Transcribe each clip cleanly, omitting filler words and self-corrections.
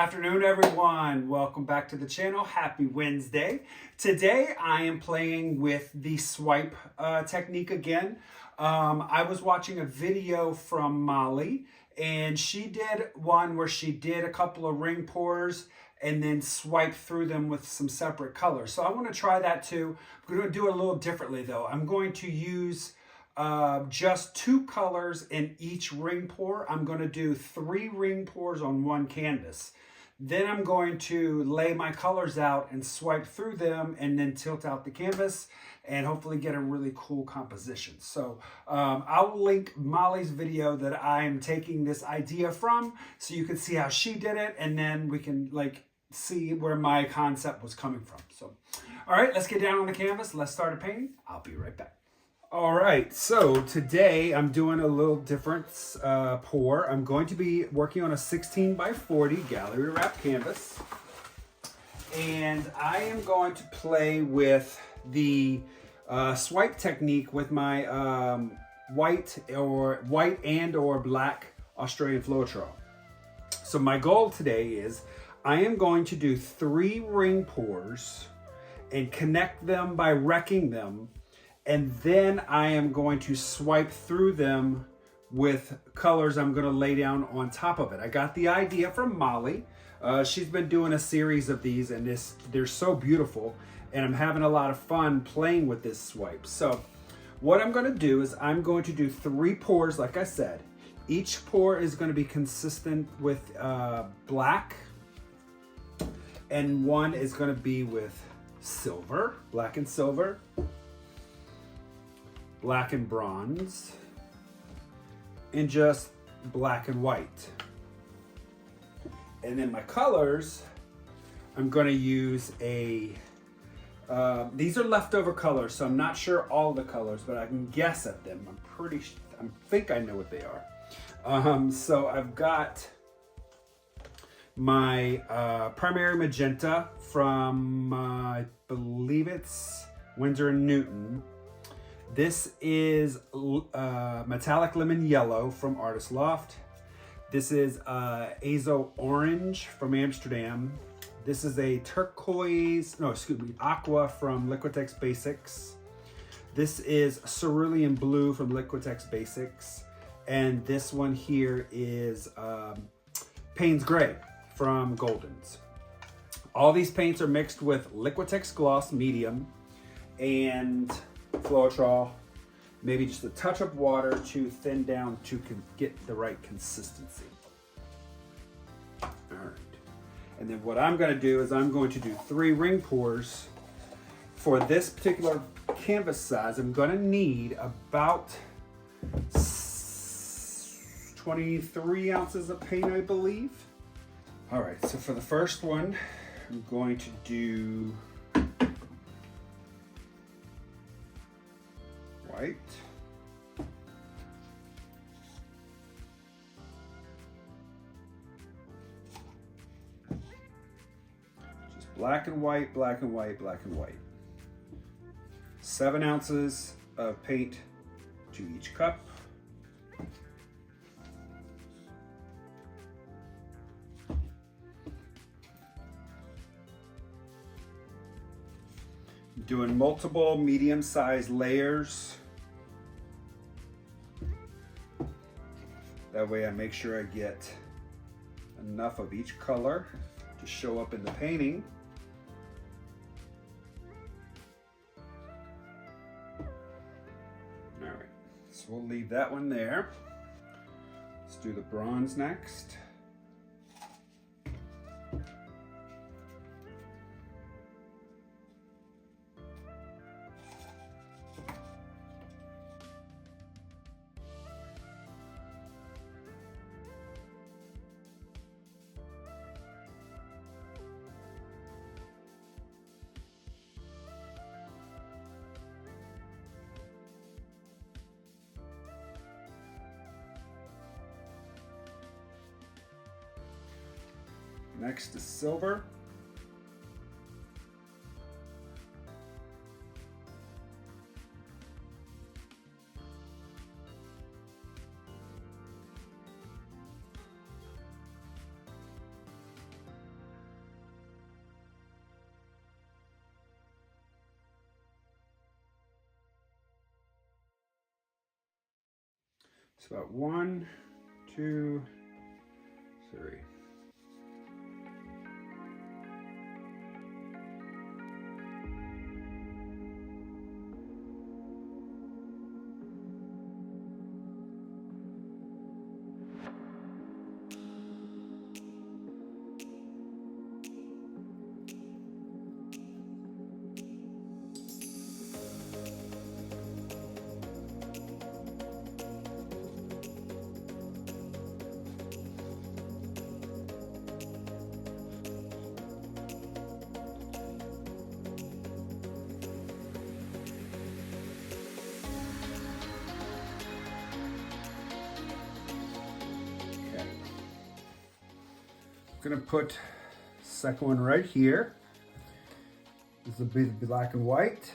afternoon, everyone. Welcome back to the channel. Happy Wednesday. Today I am playing with the swipe technique again. I was watching a video from Molly, and she did one where she did a couple of ring pours and then swipe through them with some separate colors. So I want to try that too. I'm going to do it a little differently though. I'm going to use just 2 colors in each ring pour. I'm going to do 3 ring pours on one canvas. Then I'm going to lay my colors out and swipe through them and then tilt out the canvas and hopefully get a really cool composition. So I'll link Molly's video that I'm taking this idea from so you can see how she did it, and then we can see where my concept was coming from. So, all right, let's get down on the canvas. Let's start painting. I'll be right back. All right, so today I'm doing a little different pour. I'm going to be working on a 16 by 40 gallery wrap canvas. And I am going to play with the swipe technique with my white and or black Australian Floetrol. So my goal today is I am going to do 3 ring pours and connect them by wrecking them. And then I am going to swipe through them with colors I'm going to lay down on top of it. I got the idea from Molly. She's been doing a series of these, and they're so beautiful. And I'm having a lot of fun playing with this swipe. So what I'm going to do is I'm going to do 3 pours, like I said. Each pour is going to be consistent with black, and one is going to be with silver, black and silver, black and bronze, and just black and white. And then my colors, I'm going to use these are leftover colors, so I'm not sure all the colors, but I can guess at them. I think I know what they are. So I've got my primary magenta from, I believe it's Winsor & Newton. This is metallic lemon yellow from Artist Loft. This is Aso Orange from Amsterdam. This is a Aqua from Liquitex Basics. This is Cerulean Blue from Liquitex Basics. And this one here is Payne's Gray from Goldens. All these paints are mixed with Liquitex Gloss Medium and Floetrol, maybe just a touch of water to thin down to get the right consistency. All right. And then what I'm going to do is I'm going to do 3 ring pours. For this particular canvas size, I'm going to need about 23 ounces of paint, I believe. All right, so for the first one, I'm going to do white, just black and white, black and white, black and white. 7 ounces of paint to each cup. Doing multiple medium-sized layers. That way I make sure I get enough of each color to show up in the painting. All right, so we'll leave that one there. Let's do the bronze next. Next is silver. It's about 1, 2, 3. Gonna put second one right here. This will be the black and white.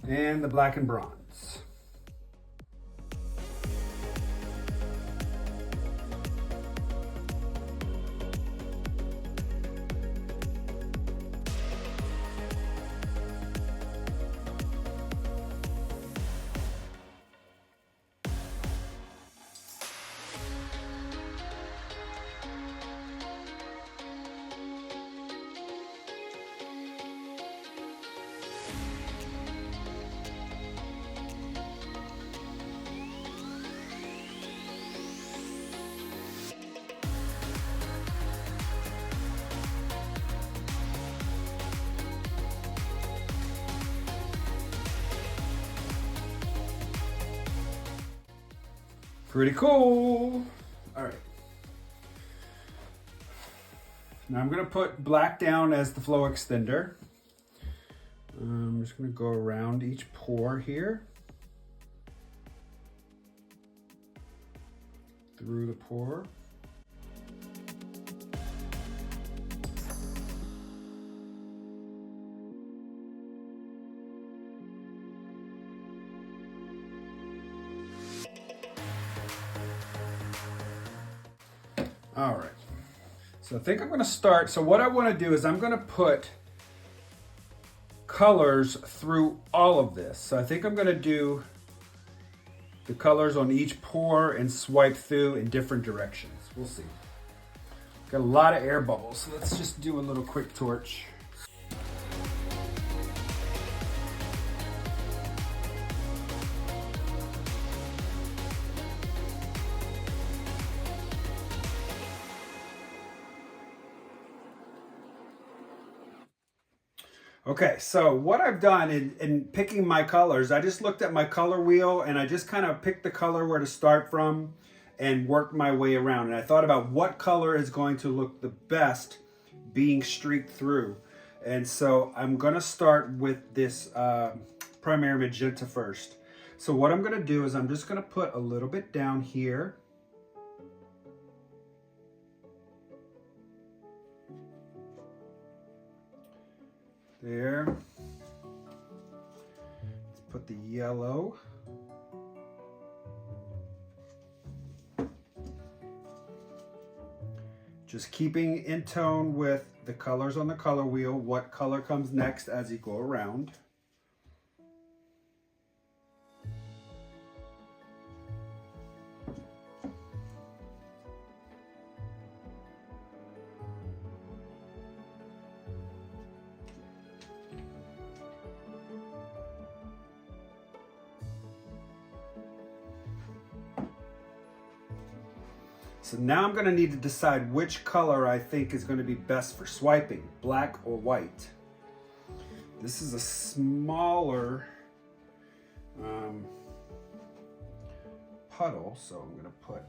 And the black and bronze. Pretty cool. All right. Now I'm going to put black down as the flow extender. I'm just going to go around each pore here. Through the pore. All right, so I think I'm gonna start. So what I wanna do is I'm gonna put colors through all of this. So I think I'm gonna do the colors on each pore and swipe through in different directions. We'll see. Got a lot of air bubbles, so let's just do a little quick torch. Okay, so what I've done in picking my colors, I just looked at my color wheel and I just kind of picked the color where to start from and worked my way around. And I thought about what color is going to look the best being streaked through. And so I'm gonna start with this primary magenta first. So what I'm gonna do is I'm just gonna put a little bit down here. There. Let's put the yellow. Just keeping in tone with the colors on the color wheel, what color comes next as you go around. So now I'm gonna need to decide which color I think is gonna be best for swiping, black or white. This is a smaller puddle, so I'm gonna put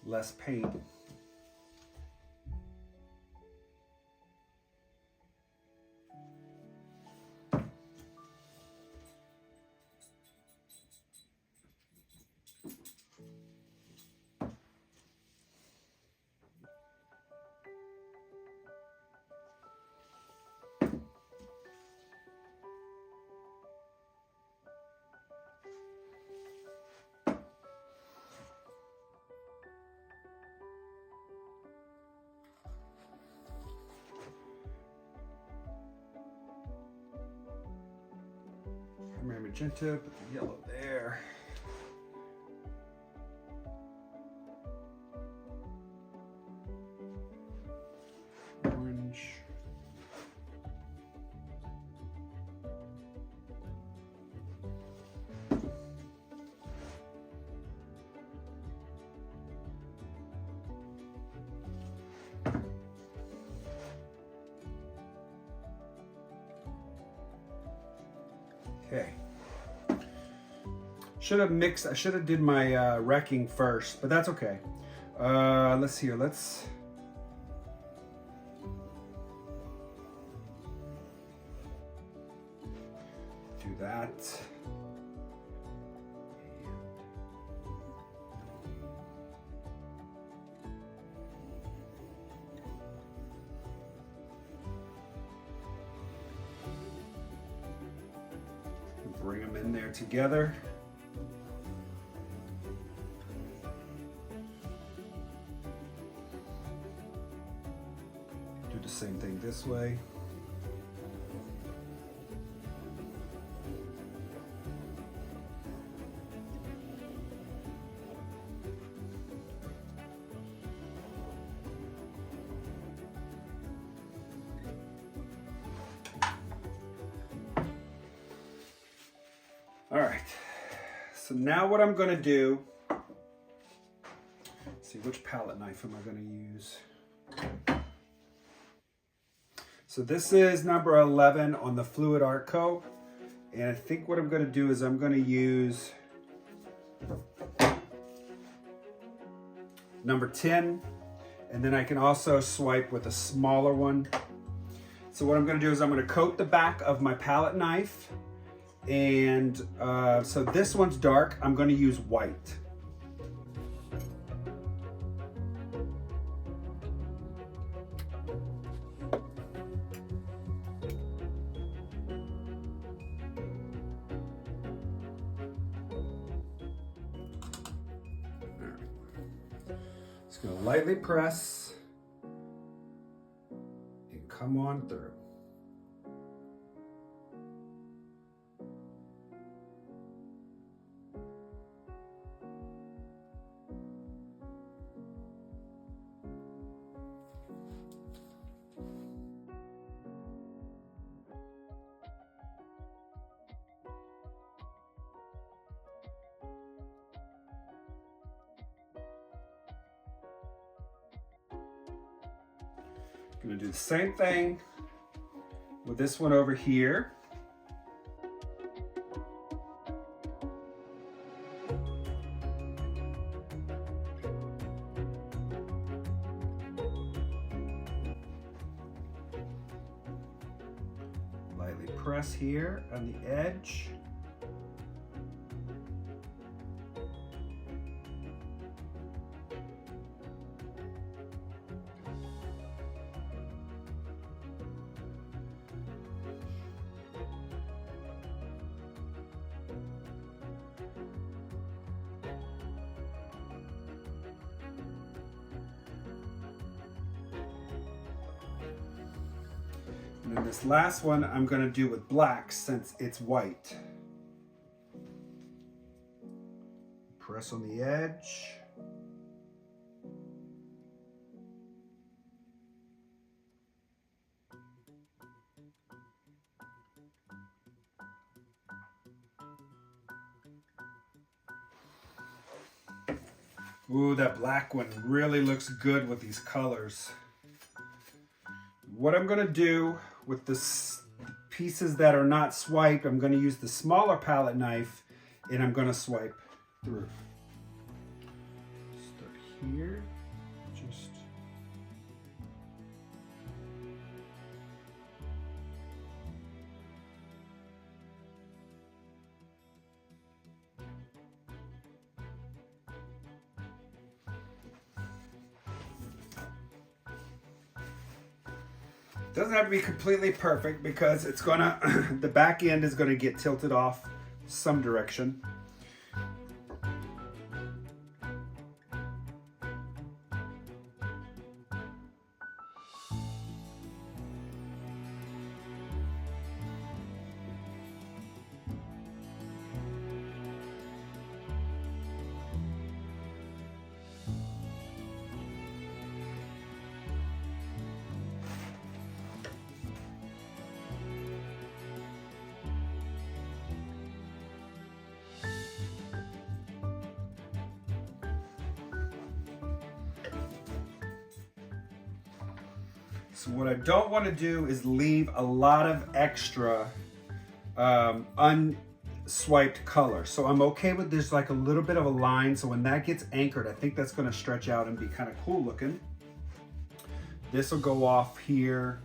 less paint. Magenta, put the yellow there. Orange. Okay. Should have mixed, I should have did my wrecking first, but that's okay. Let's see here, let's do that. Bring them in there together. Do the same thing this way. All right, so now what I'm gonna do, let's see, which palette knife am I gonna use? So this is number 11 on the Fluid Art Co. And I think what I'm gonna do is I'm gonna use number 10, and then I can also swipe with a smaller one. So what I'm gonna do is I'm gonna coat the back of my palette knife. And so this one's dark. I'm going to use white. Just going to lightly press and come on through. I'm going to do the same thing with this one over here. Lightly press here on the edge. And then this last one I'm going to do with black since it's white. Press on the edge. Ooh, that black one really looks good with these colors. What I'm going to do with the pieces that are not swiped, I'm going to use the smaller palette knife and I'm going to swipe through. Start here, just doesn't have to be completely perfect because it's gonna, the back end is gonna get tilted off some direction. So what I don't want to do is leave a lot of extra unswiped color. So I'm okay with there's like a little bit of a line. So when that gets anchored, I think that's going to stretch out and be kind of cool looking. This will go off here.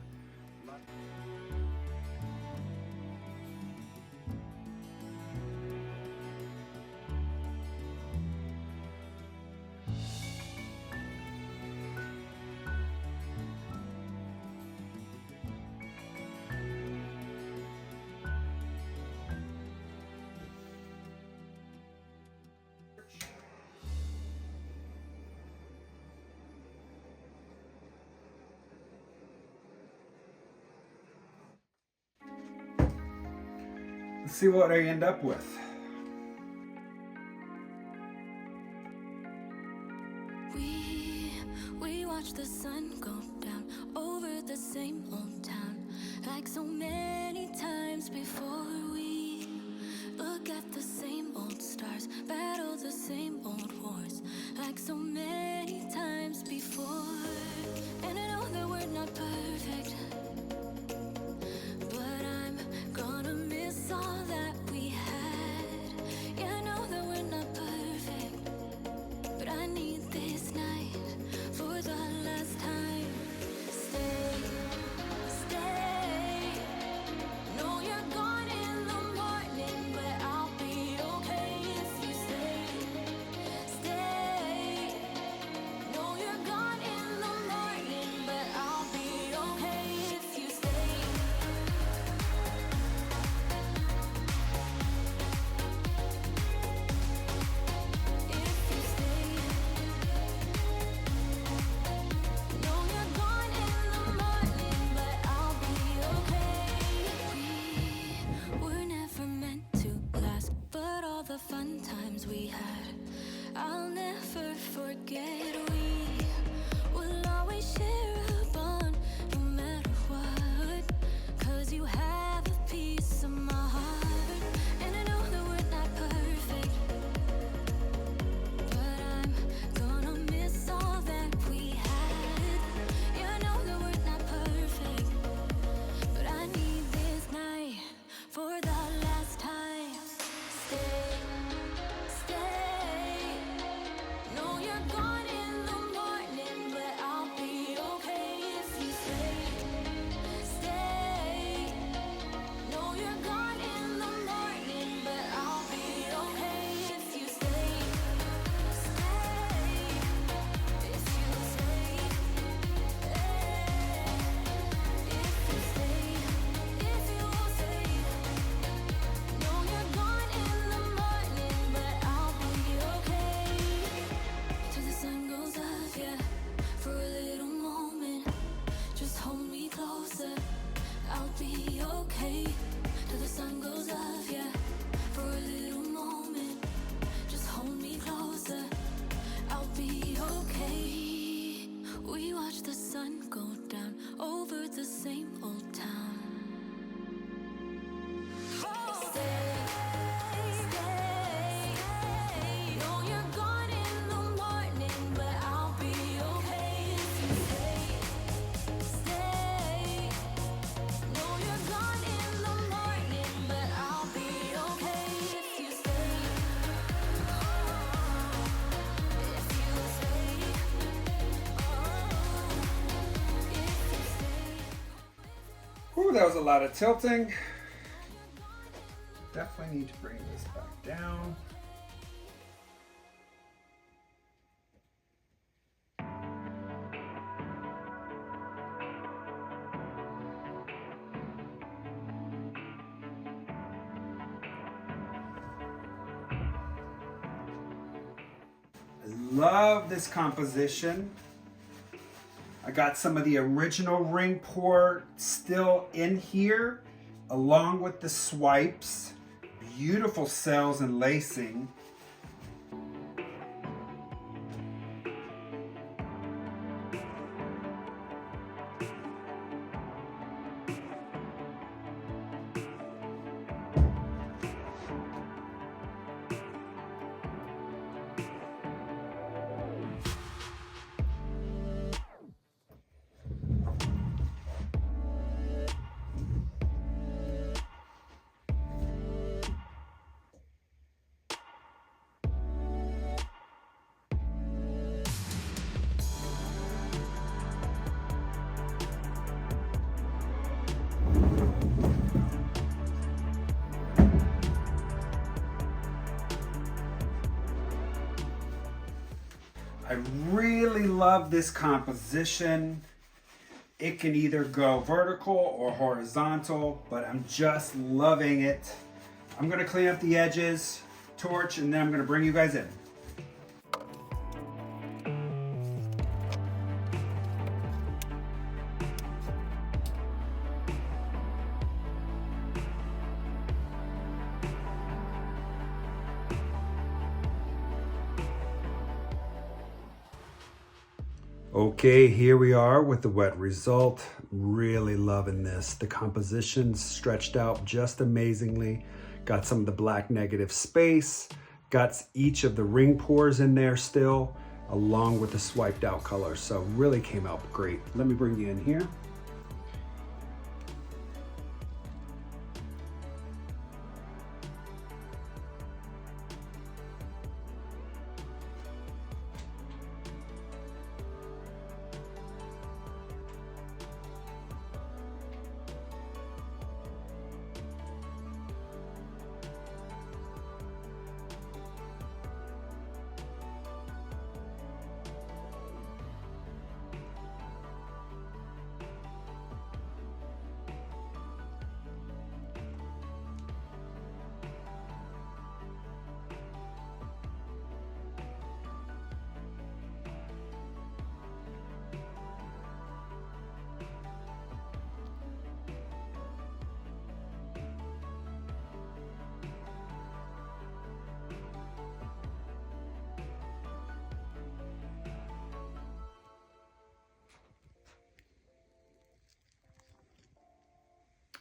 Let's see what I end up with. We watch the sun go down over the same old town, like so many times before. We look at the same old stars, battle the same old wars, like so many times before. And I know that we're not perfect, but I'm gonna miss all that we had. Yeah, I know that we're not perfect, but I need this night for the last time. Stay, stay. No, you're gone in the morning, but I'll be okay if you stay. Stay. No, you're gone in the morning, but I'll be okay if you stay. If you stay. No, you're gone in the morning, but I'll be okay. We were never meant to last, but all the fun times we had, I'll never forget. We will always share a bond, no matter what, 'cause you have a piece of my heart. And I know that we're not perfect, but I'm gonna miss all that we had. Yeah, I know that we're not perfect, but I need this night for the last time. Stay, stay. No, you're gone in the morning, but I'll be okay if you stay. Stay. No, you're gone in the morning, but I'll be okay if you stay. Stay. If you stay. If you stay. If you stay. No, you're gone in the morning, but I'll be okay. Till the sun goes up, yeah, for a little moment. Just hold me closer, I'll be okay. Till the sun goes up, yeah, for a little moment. Just hold me closer, I'll be okay. We watch the sun go down over the same old town. Stay, stay. No, you're gone in the morning, but I'll be okay if you stay. Stay. No, you're gone in the morning, but I'll be okay if you stay. If you stay. If you stay. Ooh, that was a lot of tilting. Definitely need to bring this back down. I love this composition. I got some of the original ring pour still in here, along with the swipes. Beautiful cells and lacing. I really love this composition. It can either go vertical or horizontal, but I'm just loving it. I'm gonna clean up the edges, torch, and then I'm gonna bring you guys in. Okay, here we are with the wet result. Really loving this. The composition's stretched out just amazingly. Got some of the black negative space. Got each of the ring pores in there still, along with the swiped out color. So really came out great. Let me bring you in here.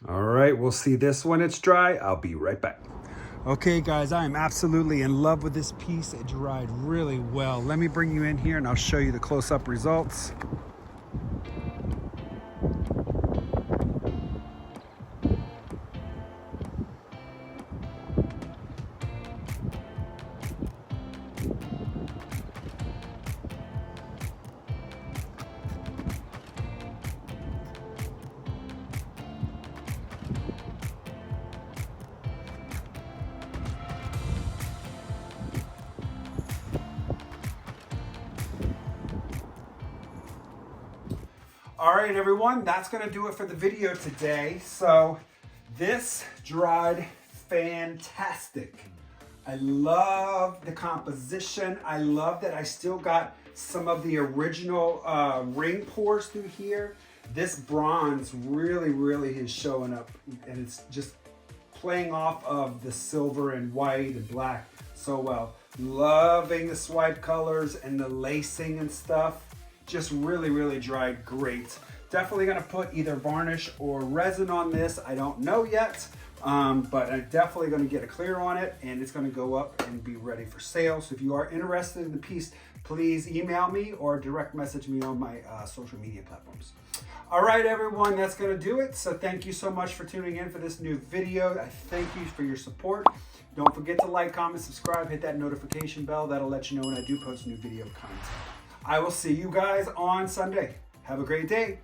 All right, we'll see this when it's dry. I'll be right back. Okay guys, I am absolutely in love with this piece. It dried really well. Let me bring you in here and I'll show you the close-up results. All right, everyone, that's gonna do it for the video today. So this dried fantastic. I love the composition. I love that I still got some of the original ring pores through here. This bronze really is showing up, and it's just playing off of the silver and white and black so well. Loving the swipe colors and the lacing and stuff. Just really dried great. Definitely gonna put either varnish or resin on this. I don't know yet, but I'm definitely gonna get a clear on it, and it's gonna go up and be ready for sale. So if you are interested in the piece, please email me or direct message me on my social media platforms. All right, everyone, that's gonna do it. So thank you so much for tuning in for this new video. I thank you for your support. Don't forget to like, comment, subscribe, hit that notification bell. That'll let you know when I do post new video content. I will see you guys on Sunday. Have a great day.